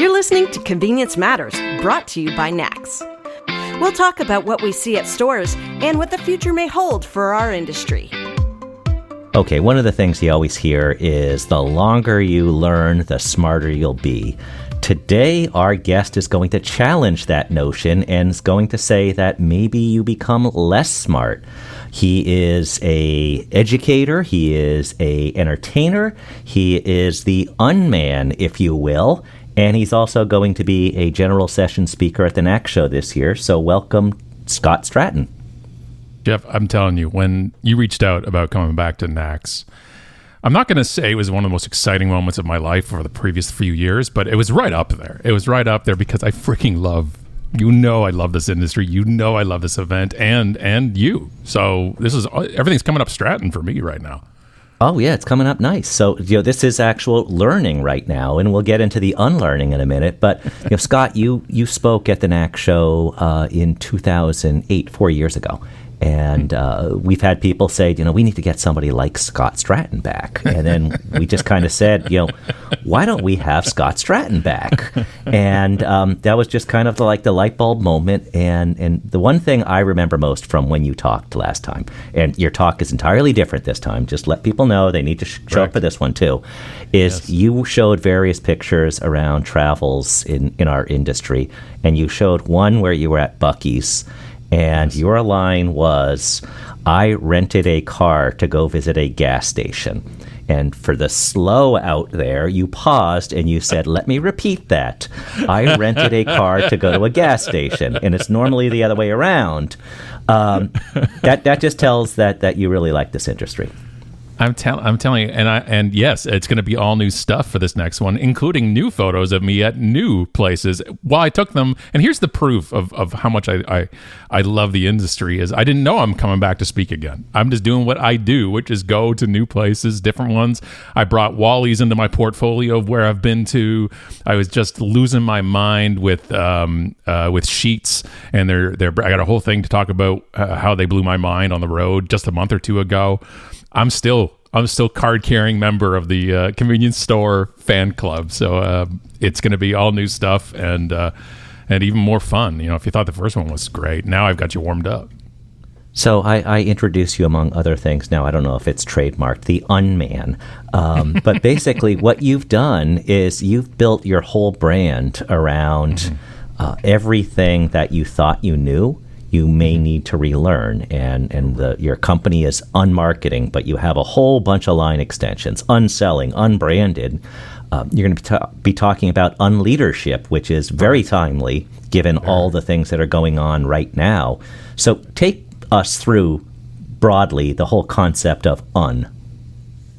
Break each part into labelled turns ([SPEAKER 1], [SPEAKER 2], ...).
[SPEAKER 1] You're listening to Convenience Matters, brought to you by Nax. We'll talk about what we see at stores and what the future may hold for our industry.
[SPEAKER 2] Okay, one of the things you always hear is the longer you learn, the smarter you'll be. Today, our guest is going to challenge that notion and is going to say that maybe you become less smart. He is a educator, he is a entertainer, he is the unman, if you will, and he's also going to be a general session speaker at the NAC show this year. So welcome, Scott Stratten.
[SPEAKER 3] Jeff, I'm telling you, when you reached out about coming back to NACS, I'm not going to say it was one of the most exciting moments of my life over the previous few years, but it was right up there. It was right up there because I freaking love, I love this industry. I love this event and you. So everything's coming up Stratten for me right now.
[SPEAKER 2] Oh, yeah, it's coming up nice. So, this is actual learning right now, and we'll get into the unlearning in a minute. But, Scott, you spoke at the NAC show in 2008, 4 years ago. And we've had people say, we need to get somebody like Scott Stratten back. And then we just kind of said, why don't we have Scott Stratten back? And that was just kind of the light bulb moment. And the one thing I remember most from when you talked last time, and your talk is entirely different this time, just let people know they need to show up for this one too, is you showed various pictures around travels in our industry. And you showed one where you were at Buc-ee's. And your line was, I rented a car to go visit a gas station. And for the slow out there, you paused and you said, let me repeat that. I rented a car to go to a gas station. And it's normally the other way around. That just tells that you really like this industry.
[SPEAKER 3] I'm telling you, and yes, it's going to be all new stuff for this next one, including new photos of me at new places. While I took them, and here's the proof of how much I love the industry is I didn't know I'm coming back to speak again. I'm just doing what I do, which is go to new places, different ones. I brought Wally's into my portfolio of where I've been to. I was just losing my mind with Sheets, and I got a whole thing to talk about how they blew my mind on the road just a month or two ago. I'm still card-carrying member of the convenience store fan club, so it's going to be all new stuff and even more fun. If you thought the first one was great, now I've got you warmed up.
[SPEAKER 2] So I introduce you, among other things. Now I don't know if it's trademarked, the unman, but basically what you've done is you've built your whole brand around everything that you thought you knew. You may need to relearn, and your company is Unmarketing, but you have a whole bunch of line extensions, unselling, unbranded. You're going to be talking about unleadership, which is very timely given all the things that are going on right now. So take us through broadly the whole concept of un.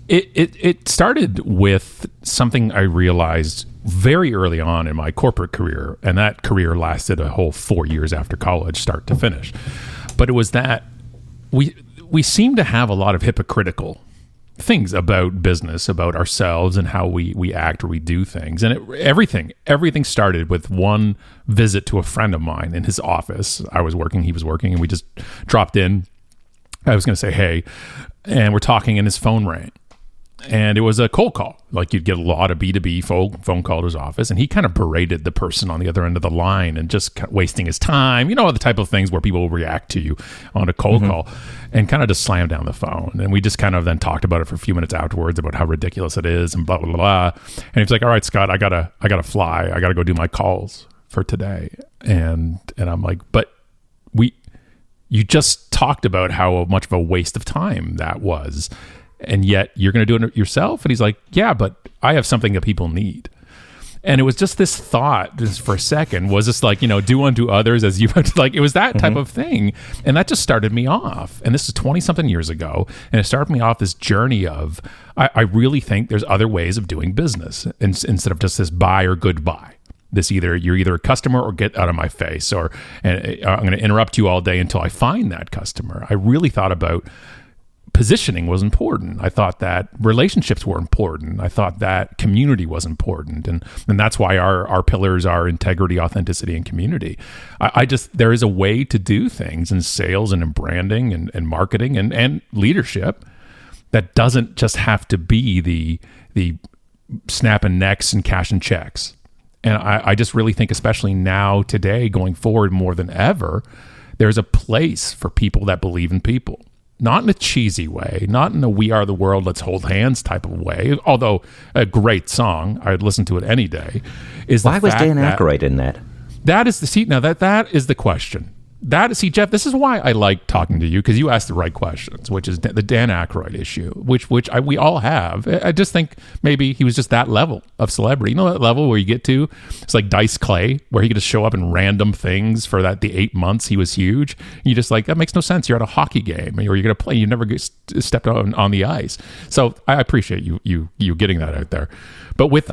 [SPEAKER 3] It started with something I realized very early on in my corporate career, and that career lasted a whole 4 years after college, start to finish. But it was that we seem to have a lot of hypocritical things about business, about ourselves, and how we act or we do things. And everything started with one visit to a friend of mine in his office. I was working, he was working, and we just dropped in. I was going to say, hey, and we're talking, and his phone rang. And it was a cold call. Like you'd get a lot of B2B phone call to his office. And he kind of berated the person on the other end of the line and just wasting his time. The type of things where people will react to you on a cold call, and kind of just slammed down the phone. And we just kind of then talked about it for a few minutes afterwards about how ridiculous it is and blah, blah, blah. And he's like, all right, Scott, I gotta fly. I gotta go do my calls for today. And I'm like, but you just talked about how much of a waste of time that was. And yet you're going to do it yourself? And he's like, yeah, but I have something that people need. And it was just this thought, just for a second, was this like, do unto others as you, like, it was that type of thing. And that just started me off. And this is 20 something years ago. And it started me off this journey of, I really think there's other ways of doing business instead of just this buy or goodbye. This you're either a customer or get out of my face, or I'm going to interrupt you all day until I find that customer. I really thought about positioning was important. I thought that relationships were important. I thought that community was important. And that's why our pillars are integrity, authenticity, and community. There is a way to do things in sales and in branding and marketing and leadership that doesn't just have to be the snapping necks and cashing checks. And I just really think, especially now, today, going forward more than ever, there's a place for people that believe in people. Not in a cheesy way, not in a "we are the world, let's hold hands" type of way, although a great song, I'd listen to it any day.
[SPEAKER 2] Why was Dan Aykroyd in that?
[SPEAKER 3] That is that is the question. Jeff, this is why I like talking to you, because you ask the right questions, which is the Dan Aykroyd issue, which we all have. I just think maybe he was just that level of celebrity. You know, that level where you get to, it's like Dice Clay, where he could just show up in random things for the 8 months he was huge. You just like, that makes no sense. You're at a hockey game, or you're going to play. You never stepped on the ice. So I appreciate you getting that out there. But with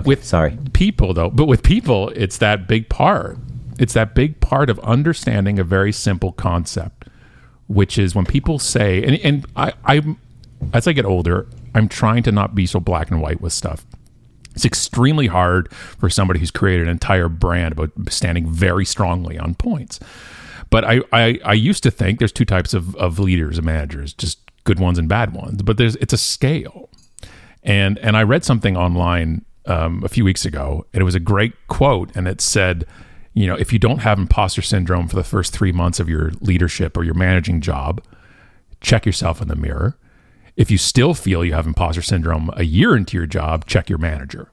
[SPEAKER 3] people, though, it's that big part. It's that big part of understanding a very simple concept, which is when people say, and I as I get older, I'm trying to not be so black and white with stuff. It's extremely hard for somebody who's created an entire brand about standing very strongly on points. But I used to think there's two types of leaders and managers, just good ones and bad ones. But it's a scale. And I read something online a few weeks ago, and it was a great quote, and it said, you know, if you don't have imposter syndrome for the first 3 months of your leadership or your managing job, check yourself in the mirror. If you still feel you have imposter syndrome a year into your job, check your manager.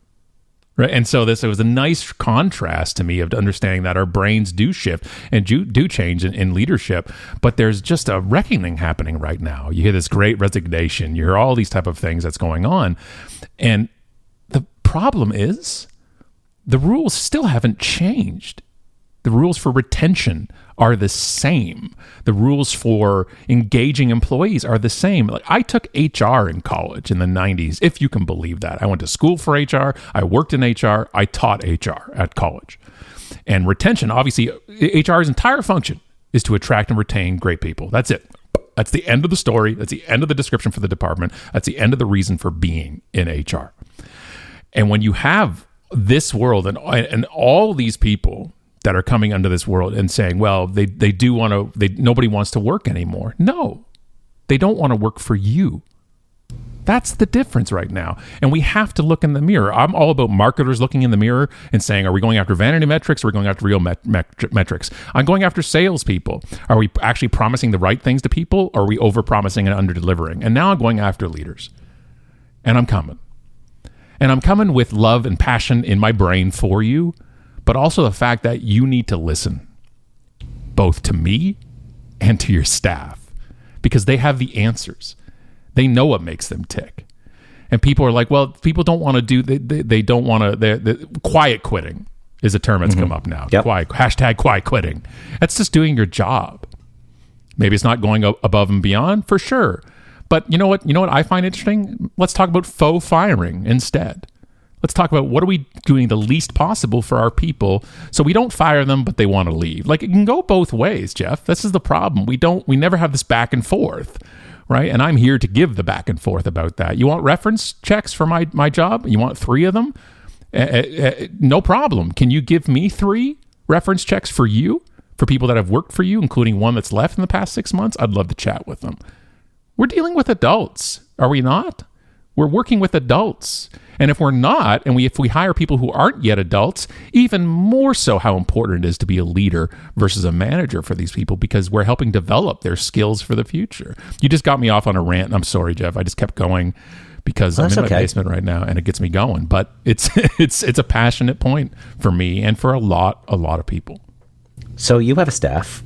[SPEAKER 3] Right. And so it was a nice contrast to me of understanding that our brains do shift and do change in leadership, but there's just a reckoning happening right now. You hear this great resignation, you hear all these type of things that's going on. And the problem is the rules still haven't changed. The rules for retention are the same. The rules for engaging employees are the same. Like, I took HR in college in the 90s, if you can believe that. I went to school for HR. I worked in HR. I taught HR at college. And retention, obviously, HR's entire function is to attract and retain great people. That's it. That's the end of the story. That's the end of the description for the department. That's the end of the reason for being in HR. And when you have this world and all these people that are coming under this world and saying, well, they do want to, nobody wants to work anymore. No, they don't want to work for you. That's the difference right now. And we have to look in the mirror. I'm all about marketers looking in the mirror and saying, are we going after vanity metrics, or are we going after real metrics? I'm going after salespeople. Are we actually promising the right things to people, or are we over-promising and under-delivering? And now I'm going after leaders. And I'm coming. And I'm coming with love and passion in my brain for you, but also the fact that you need to listen, both to me and to your staff, because they have the answers. They know what makes them tick. And people are like, well, people don't want to do, they don't want to, quiet quitting is a term that's come up now.
[SPEAKER 2] Yep.
[SPEAKER 3] Hashtag quiet quitting. That's just doing your job. Maybe it's not going above and beyond, for sure. But you know what I find interesting? Let's talk about faux firing instead. Let's talk about what are we doing the least possible for our people so we don't fire them, but they want to leave. Like, it can go both ways, Jeff. This is the problem. We never have this back and forth, right? And I'm here to give the back and forth about that. You want reference checks for my job? You want 3 of them? No problem. Can you give me 3 reference checks for you, for people that have worked for you, including one that's left in the past 6 months? I'd love to chat with them. We're dealing with adults, are we not? We're working with adults. And if we're not, and if we hire people who aren't yet adults, even more so how important it is to be a leader versus a manager for these people, because we're helping develop their skills for the future. You just got me off on a rant. I'm sorry, Jeff. I just kept going because I'm in my basement right now and it gets me going. But it's a passionate point for me and for a lot of people.
[SPEAKER 2] So you have a staff.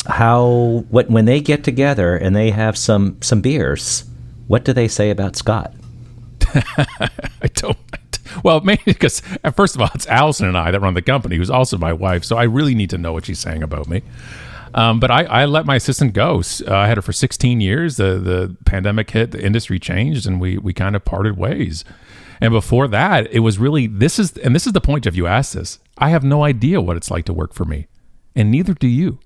[SPEAKER 2] When they get together and they have some beers, what do they say about Scott?
[SPEAKER 3] I don't. Well, mainly because, first of all, it's Alison and I that run the company, who's also my wife. So I really need to know what she's saying about me. But I let my assistant go. I had her for 16 years. The pandemic hit, the industry changed, and we kind of parted ways. And before that, it was really, this is the point, Jeff, you asked this. I have no idea what it's like to work for me, and neither do you.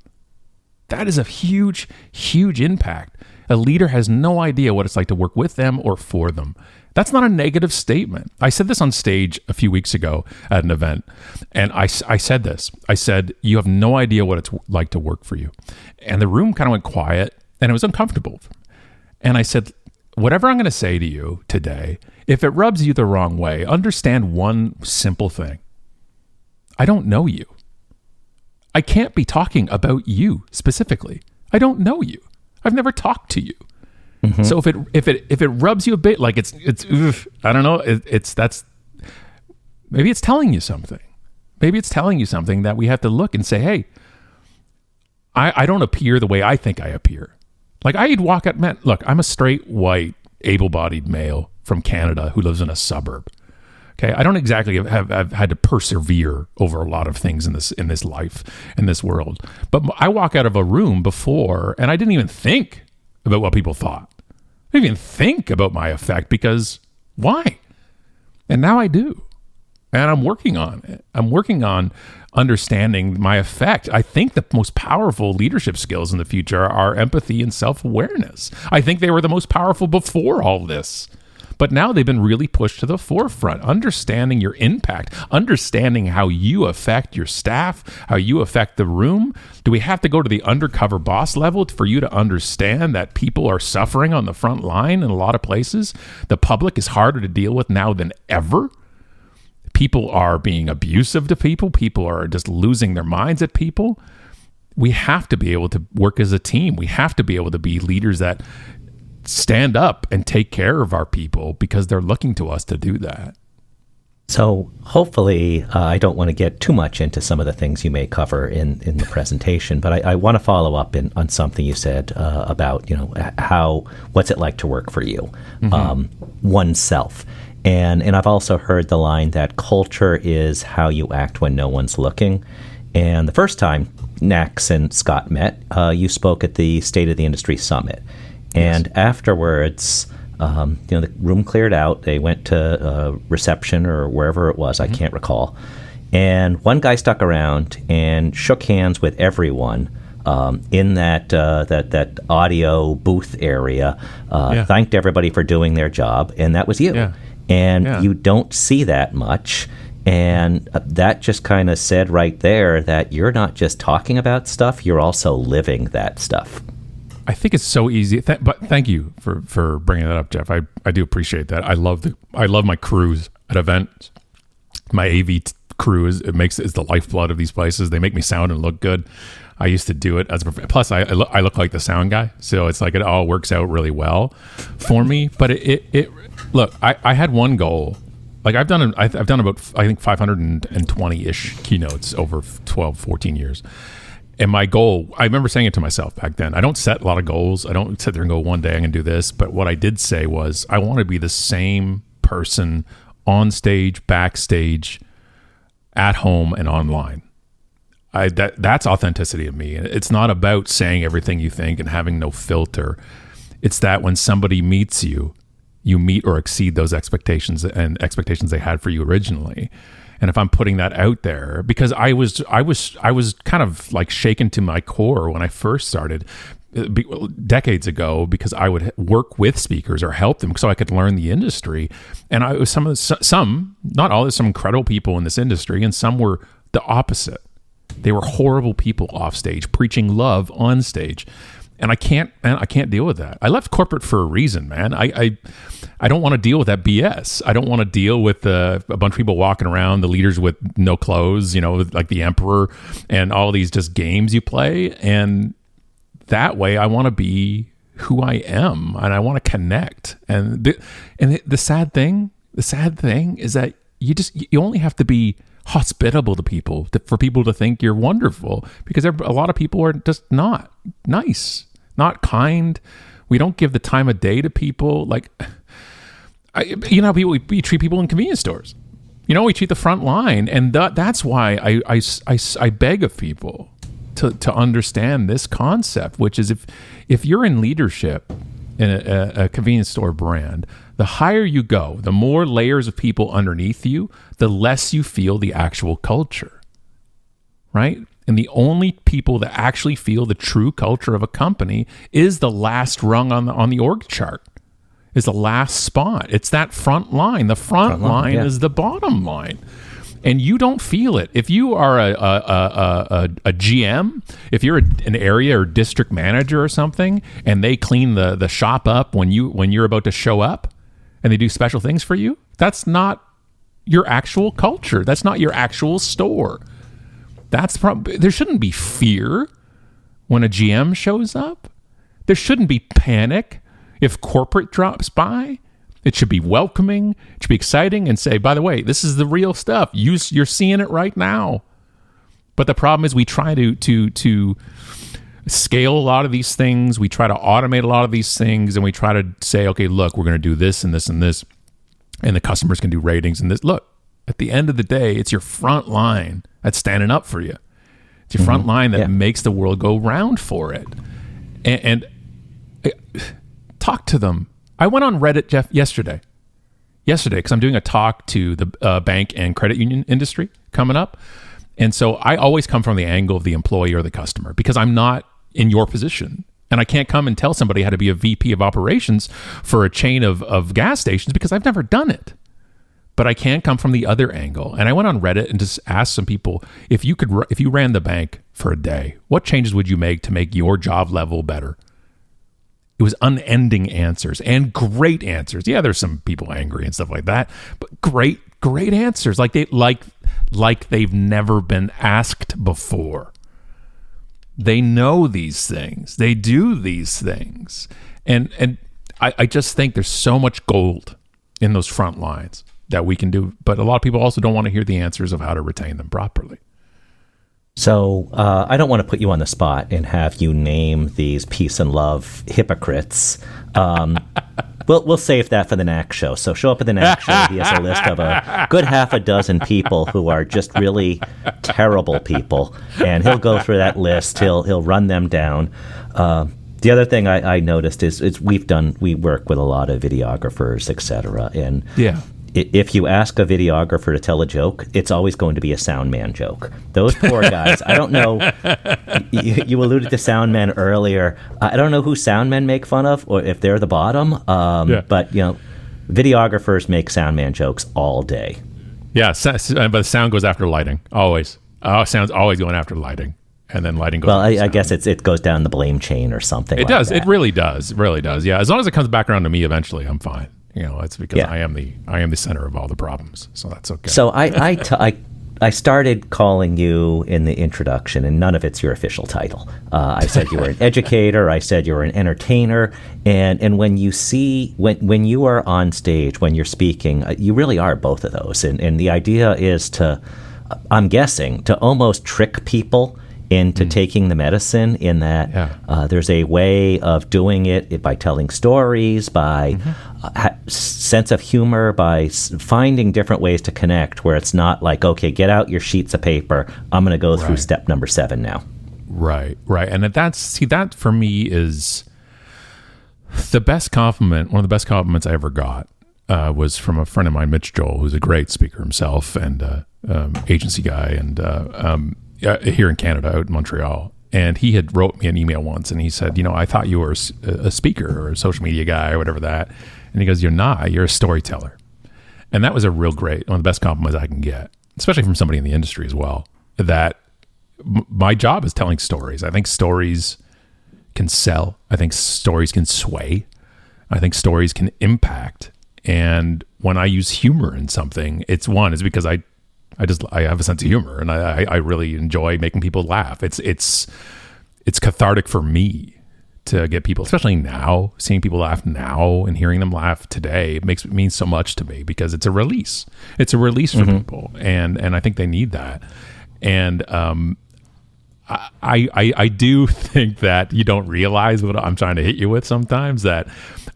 [SPEAKER 3] That is a huge, huge impact. A leader has no idea what it's like to work with them or for them. That's not a negative statement. I said this on stage a few weeks ago at an event, and I said this. I said, you have no idea what it's like to work for you. And the room kind of went quiet, and it was uncomfortable. And I said, whatever I'm going to say to you today, if it rubs you the wrong way, understand one simple thing. I don't know you. I can't be talking about you specifically. I don't know you. I've never talked to you. Mm-hmm. So if it rubs you a bit, like it's I don't know, that's maybe it's telling you something. Maybe it's telling you something that we have to look and say, hey, I don't appear the way I think I appear. Like I'd walk at, man, look, I'm a straight, white, able-bodied male from Canada who lives in a suburb. Okay, I don't exactly have had to persevere over a lot of things in this life, in this world. But I walk out of a room before, and I didn't even think about what people thought. I didn't even think about my effect, because why? And now I do. And I'm working on it. I'm working on understanding my effect. I think the most powerful leadership skills in the future are empathy and self-awareness. I think they were the most powerful before all this. But now they've been really pushed to the forefront. Understanding your impact, understanding how you affect your staff, how you affect the room. Do we have to go to the undercover boss level for you to understand that people are suffering on the front line in a lot of places? The public is harder to deal with now than ever. People are being abusive to people. People are just losing their minds at people. We have to be able to work as a team. We have to be able to be leaders that stand up and take care of our people, because they're looking to us to do that.
[SPEAKER 2] So hopefully, I don't want to get too much into some of the things you may cover in the presentation, but I want to follow up on something you said about, what's it like to work for you, oneself. And I've also heard the line that culture is how you act when no one's looking. And the first time Nax and Scott met, you spoke at the State of the Industry Summit. And yes. Afterwards, the room cleared out. They went to reception or wherever it was. Mm-hmm. I can't recall. And one guy stuck around and shook hands with everyone in that audio booth area, thanked everybody for doing their job, and that was you. Yeah. And you don't see that much. And that just kind of said right there that you're not just talking about stuff, you're also living that stuff.
[SPEAKER 3] I think it's so easy, but thank you for bringing that up, Jeff. I do appreciate that. I love my crews at events. My AV crew is the lifeblood of these places. They make me sound and look good. I used to do it as plus I look like the sound guy, so it's like it all works out really well for me. But it look, I had one goal. Like I've done about I think 520-ish keynotes over 12, 14 years. And my goal, I remember saying it to myself back then, I don't set a lot of goals. I don't sit there and go, one day I'm going to do this. But what I did say was, I want to be the same person on stage, backstage, at home, and online. That's authenticity of me. It's not about saying everything you think and having no filter. It's that when somebody meets you, you meet or exceed those expectations and expectations they had for you originally. And if I'm putting that out there, because I was kind of like shaken to my core when I first started decades ago, because I would work with speakers or help them so I could learn the industry. And I was some, not all, there's some incredible people in this industry, and some were the opposite. They were horrible people off stage, preaching love on stage. And I can't deal with that. I left corporate for a reason, man. I don't want to deal with that BS. I don't want to deal with a bunch of people walking around, the leaders with no clothes, like the emperor, and all these just games you play. And that way, I want to be who I am, and I want to connect. And the sad thing is that you only have to be hospitable to people for people to think you're wonderful, because a lot of people are just not nice, not kind. We don't give the time of day to people. Like, we treat people in convenience stores. We treat the front line, and that's why I beg of people to understand this concept, which is if you're in leadership in a convenience store brand, the higher you go, the more layers of people underneath you, the less you feel the actual culture, right? And the only people that actually feel the true culture of a company is the last rung on the org chart, is the last spot. It's that front line. The front line is the bottom line. And you don't feel it. If you are a GM, if you're an area or district manager or something, and they clean the shop up when you're about to show up, and they do special things for you, that's not your actual culture. That's not your actual store. That's there shouldn't be fear when a GM shows up. There shouldn't be panic if corporate drops by. It should be welcoming. It should be exciting and say, by the way, this is the real stuff. You're seeing it right now. But the problem is we try to scale a lot of these things. We try to automate a lot of these things, and we try to say, okay, look, we're going to do this and this and this, and the customers can do ratings and this. Look, at the end of the day, it's your front line that's standing up for you. It's your front line that makes the world go round for it. And talk to them. I went on Reddit, Jeff, yesterday, because I'm doing a talk to the bank and credit union industry coming up. And so I always come from the angle of the employee or the customer, because I'm not in your position. And I can't come and tell somebody how to be a VP of operations for a chain of gas stations, because I've never done it. But I can come from the other angle. And I went on Reddit and just asked some people, if you ran the bank for a day, what changes would you make to make your job level better? It was unending answers and great answers. Yeah, there's some people angry and stuff like that, but great answers. Like they've never been asked before. They know these things. They do these things. And I just think there's so much gold in those front lines that we can do. But a lot of people also don't want to hear the answers of how to retain them properly.
[SPEAKER 2] So I don't want to put you on the spot and have you name these peace and love hypocrites. We'll save that for the NAC show. So show up at the NAC show. He has a list of a good half a dozen people who are just really terrible people, and he'll go through that list. He'll run them down. The other thing I noticed is we work with a lot of videographers, etc. And if you ask a videographer to tell a joke, it's always going to be a sound man joke. Those poor guys, I don't know, you alluded to sound men earlier. I don't know who sound men make fun of, or if they're the bottom, but videographers make sound man jokes all day. Yeah,
[SPEAKER 3] but the sound goes after lighting, always. Sound's always going after lighting. And then lighting goes.
[SPEAKER 2] Well, I guess it goes down the blame chain or something.
[SPEAKER 3] It does. It really does. It really does. Yeah, as long as it comes back around to me eventually, I'm fine. It's because I am the center of all the problems, so that's okay.
[SPEAKER 2] So I started calling you in the introduction, and none of it's your official title. I said you were an educator. I said you were an entertainer, and when you are on stage, when you're speaking, you really are both of those. And the idea is I'm guessing, to almost trick people into taking the medicine, in that there's a way of doing it by telling stories, by sense of humor, by finding different ways to connect, where it's not like, okay, get out your sheets of paper, I'm going to go through step number 7 now. Right.
[SPEAKER 3] And that for me is the best compliment. One of the best compliments I ever got was from a friend of mine, Mitch Joel, who's a great speaker himself and agency guy, and here in Canada, out in Montreal. And he had wrote me an email once, and he said, I thought you were a speaker or a social media guy or whatever that. And he goes, you're not, you're a storyteller. And that was one of the best compliments I can get, especially from somebody in the industry as well, that my job is telling stories. I think stories can sell. I think stories can sway. I think stories can impact. And when I use humor in something, it's because I have a sense of humor, and I really enjoy making people laugh. It's cathartic for me to get people, especially now, seeing people laugh now and hearing them laugh today. It means so much to me, because it's a release. It's a release for people, and I think they need that. And I do think that you don't realize what I'm trying to hit you with sometimes. That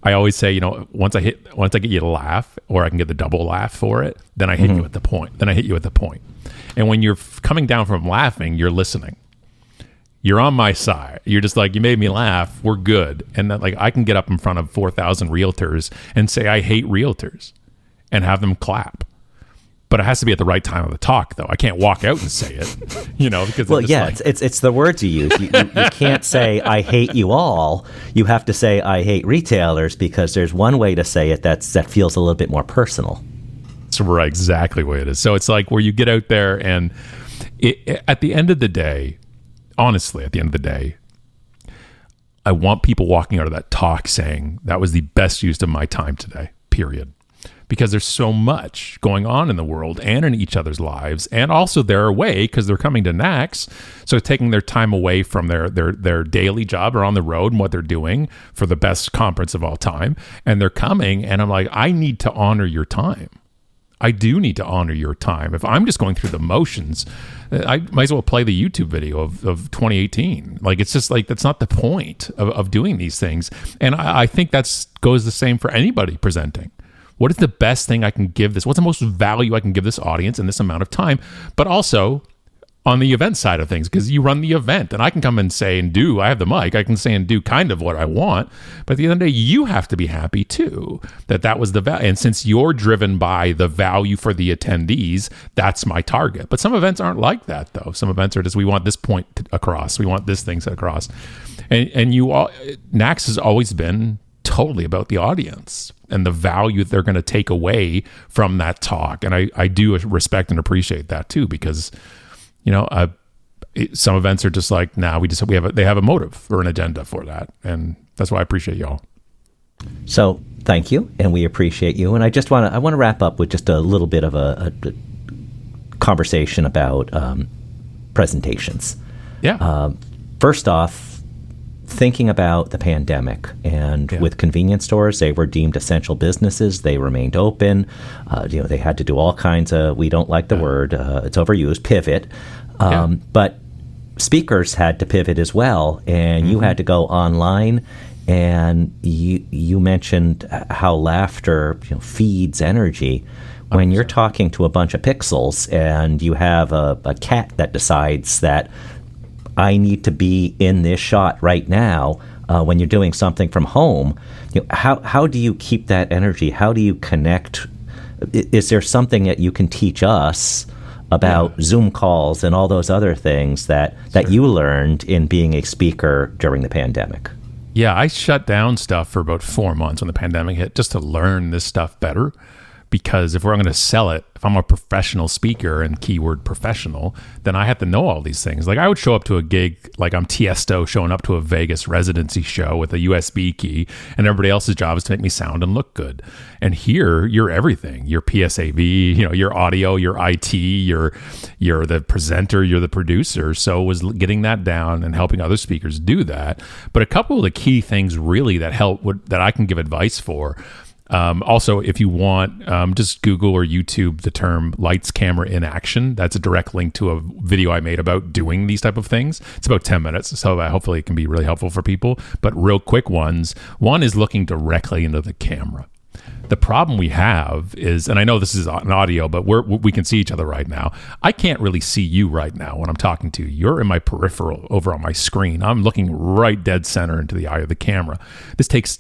[SPEAKER 3] I always say, once I get you to laugh, or I can get the double laugh for it, then I hit you at the point. And when you're coming down from laughing, you're listening. You're on my side. You're just like, you made me laugh. We're good. And that, I can get up in front of 4,000 realtors and say I hate realtors, and have them clap. But it has to be at the right time of the talk, though. I can't walk out and say it, because
[SPEAKER 2] it's the words you use. You can't say I hate you all. You have to say I hate retailers, because there's one way to say it that feels a little bit more personal.
[SPEAKER 3] That's right, exactly the way it is. So it's like where you get out there, and at the end of the day, honestly, at the end of the day, I want people walking out of that talk saying that was the best use of my time today, period. because there's so much going on in the world and in each other's lives, and also they're away because they're coming to NACS, so taking their time away from their daily job or on the road and what they're doing for the best conference of all time, and they're coming, and I'm like, I need to honor your time. I do need to honor your time. If I'm just going through the motions, I might as well play the YouTube video of 2018. Like, it's just like, that's not the point of doing these things. And I think that's goes the same for anybody presenting. What is the best thing I can give this? What's the most value I can give this audience in this amount of time? But also on the event side of things, because you run the event and I can come and say and do, I have the mic, I can say and do kind of what I want. But at the end of the day, you have to be happy too, that was the value. And since you're driven by the value for the attendees, that's my target. But some events aren't like that though. Some events are just, we want this point across. We want this thing set across. And you all, NACS has always been totally about the audience and the value that they're going to take away from that talk. And I do respect and appreciate that too, because some events are just like, they have a motive or an agenda for that. And that's why I appreciate y'all.
[SPEAKER 2] So thank you. And we appreciate you. And I want to wrap up with just a little bit of a conversation about presentations.
[SPEAKER 3] Yeah.
[SPEAKER 2] First off, thinking about the pandemic and with convenience stores, they were deemed essential businesses. They remained open. They had to do all kinds of, we don't like the word, it's overused, pivot. But speakers had to pivot as well. And you had to go online. And you mentioned how laughter feeds energy. When you're talking to a bunch of pixels and you have a cat that decides that I need to be in this shot right now, when you're doing something from home, how do you keep that energy? How do you connect? Is there something that you can teach us about Zoom calls and all those other things that you learned in being a speaker during the pandemic?
[SPEAKER 3] Yeah, I shut down stuff for about 4 months when the pandemic hit just to learn this stuff better. Because if we're going to sell it, if I'm a professional speaker and keyword professional, then I have to know all these things. Like I would show up to a gig, like I'm Tiesto showing up to a Vegas residency show with a USB key, and everybody else's job is to make me sound and look good. And here, you're everything. You're PSAV, your audio, your IT, you're the presenter, you're the producer. So it was getting that down and helping other speakers do that. But a couple of the key things really that help, that I can give advice for. Also, if you want, just Google or YouTube the term lights, camera, in action. That's a direct link to a video I made about doing these type of things. It's about 10 minutes, so hopefully it can be really helpful for people. But real quick ones. One is looking directly into the camera. The problem we have is, and I know this is an audio, but we can see each other right now. I can't really see you right now when I'm talking to you. You're in my peripheral over on my screen. I'm looking right dead center into the eye of the camera. This takes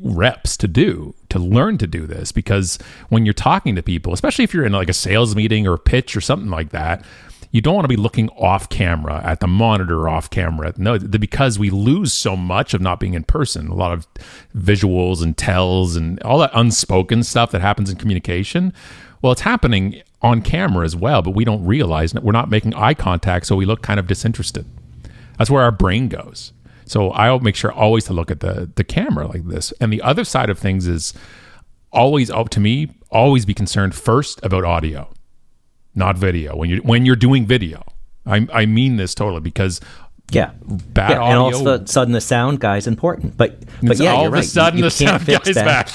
[SPEAKER 3] reps to learn to do this, because when you're talking to people, especially if you're in like a sales meeting or a pitch or something like that, you don't want to be looking off camera at the monitor, off camera. No, because we lose so much of not being in person. A lot of visuals and tells and all that unspoken stuff that happens in communication. Well, it's happening on camera as well, but we don't realize that we're not making eye contact, so we look kind of disinterested. That's where our brain goes. So I'll make sure always to look at the camera like this. And the other side of things is always be concerned first about audio, not video. When you're doing video, I mean this totally, because bad audio.
[SPEAKER 2] And all of a sudden the sound guy is important. But
[SPEAKER 3] all
[SPEAKER 2] you're
[SPEAKER 3] of
[SPEAKER 2] right.
[SPEAKER 3] a sudden
[SPEAKER 2] you
[SPEAKER 3] the sound guy's back.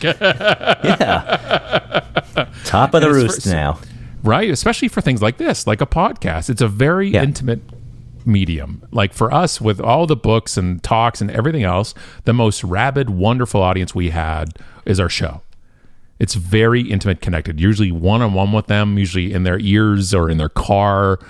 [SPEAKER 2] Top of the roost now.
[SPEAKER 3] Right, especially for things like this, like a podcast. It's a very intimate medium. Like for us, with all the books and talks and everything else, the most rabid, wonderful audience we had is our show. It's very intimate, connected, usually one-on-one with them, usually in their ears or in their car.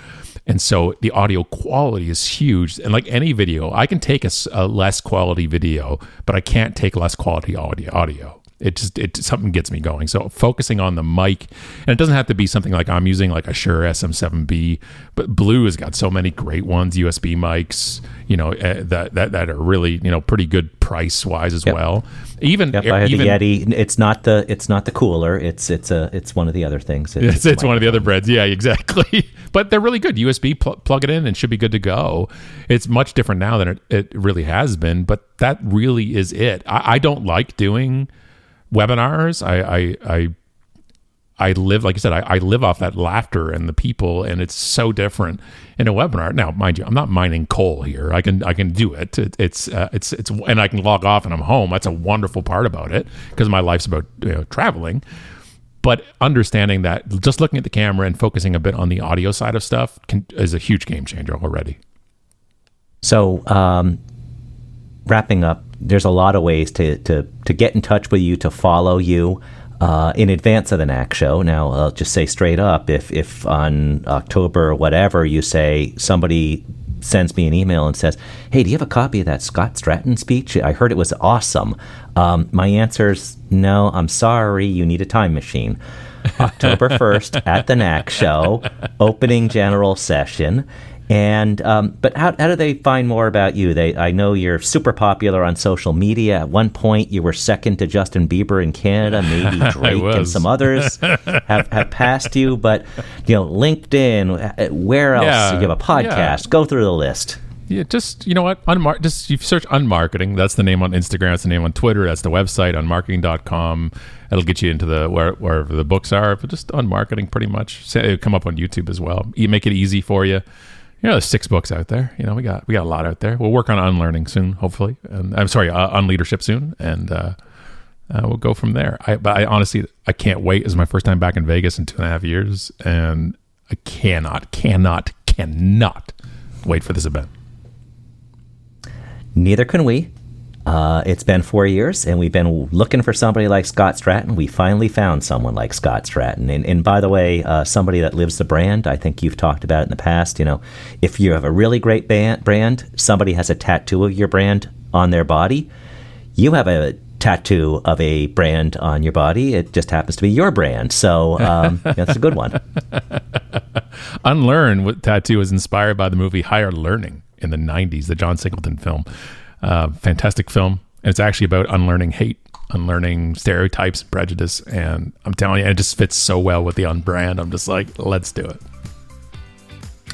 [SPEAKER 3] And so the audio quality is huge. And like any video, I can take a less quality video, but I can't take less quality audio. It something gets me going. So focusing on the mic, and it doesn't have to be something like I'm using like a Shure SM7B, but Blue has got so many great ones, USB mics, that are really, pretty good price wise as well. I had the
[SPEAKER 2] Yeti. It's not the cooler. It's one of the other things.
[SPEAKER 3] It's one of the other brands. Yeah, exactly. But they're really good. USB, plug it in and should be good to go. It's much different now than it really has been, but that really is it. I don't like doing webinars. I live, like you said, I live off that laughter and the people, and it's so different in a webinar. Now, mind you, I'm not mining coal here. I can do it. It's and I can log off and I'm home. That's a wonderful part about it, because my life's about traveling. But understanding that just looking at the camera and focusing a bit on the audio side of stuff is a huge game changer already.
[SPEAKER 2] So, wrapping up, there's a lot of ways to get in touch with you, to follow you in advance of the NAC show. Now, I'll just say straight up, if on October or whatever you say somebody sends me an email and says, hey, do you have a copy of that Scott Stratten speech? I heard it was awesome. My answer's no, I'm sorry, you need a time machine. October 1st at the NAC show, opening general session. And but how do they find more about you? I know you're super popular on social media. At one point, you were second to Justin Bieber in Canada. Maybe Drake and some others have passed you. But LinkedIn, where else?
[SPEAKER 3] Yeah,
[SPEAKER 2] you have a podcast. Yeah. Go through the list.
[SPEAKER 3] Yeah, just, you know what? Just you search Unmarketing. That's the name on Instagram. That's the name on Twitter. That's the website, unmarketing.com. It'll get you into wherever the books are. But just Unmarketing, pretty much. It'll come up on YouTube as well. You make it easy for you. There's 6 books out there. We got a lot out there. We'll work on unlearning soon, hopefully. And I'm sorry, on leadership soon, and we'll go from there. But I honestly, I can't wait. It's my first time back in Vegas in 2.5 years, and I cannot wait for this event.
[SPEAKER 2] Neither can we. It's been 4 years, and we've been looking for somebody like Scott Stratten. We finally found someone like Scott Stratten. And by the way, somebody that lives the brand. I think you've talked about it in the past. If you have a really great brand, somebody has a tattoo of your brand on their body. You have a tattoo of a brand on your body. It just happens to be your brand. So that's a good one.
[SPEAKER 3] Unlearn tattoo was inspired by the movie Higher Learning in the 90s, the John Singleton film. Fantastic film. And it's actually about unlearning hate, unlearning stereotypes and prejudice. And I'm telling you, it just fits so well with the Unbrand. I'm just like, let's do it.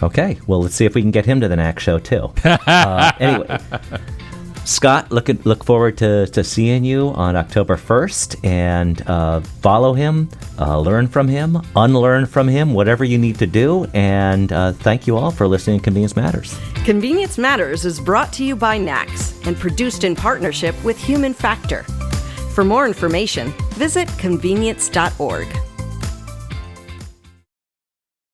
[SPEAKER 2] Okay. Well, let's see if we can get him to the NAC show too. Anyway, Scott, look forward to seeing you on October 1st, and follow him, learn from him, unlearn from him, whatever you need to do. And thank you all for listening to Convenience Matters.
[SPEAKER 1] Convenience Matters is brought to you by NACS and produced in partnership with Human Factor. For more information, visit convenience.org.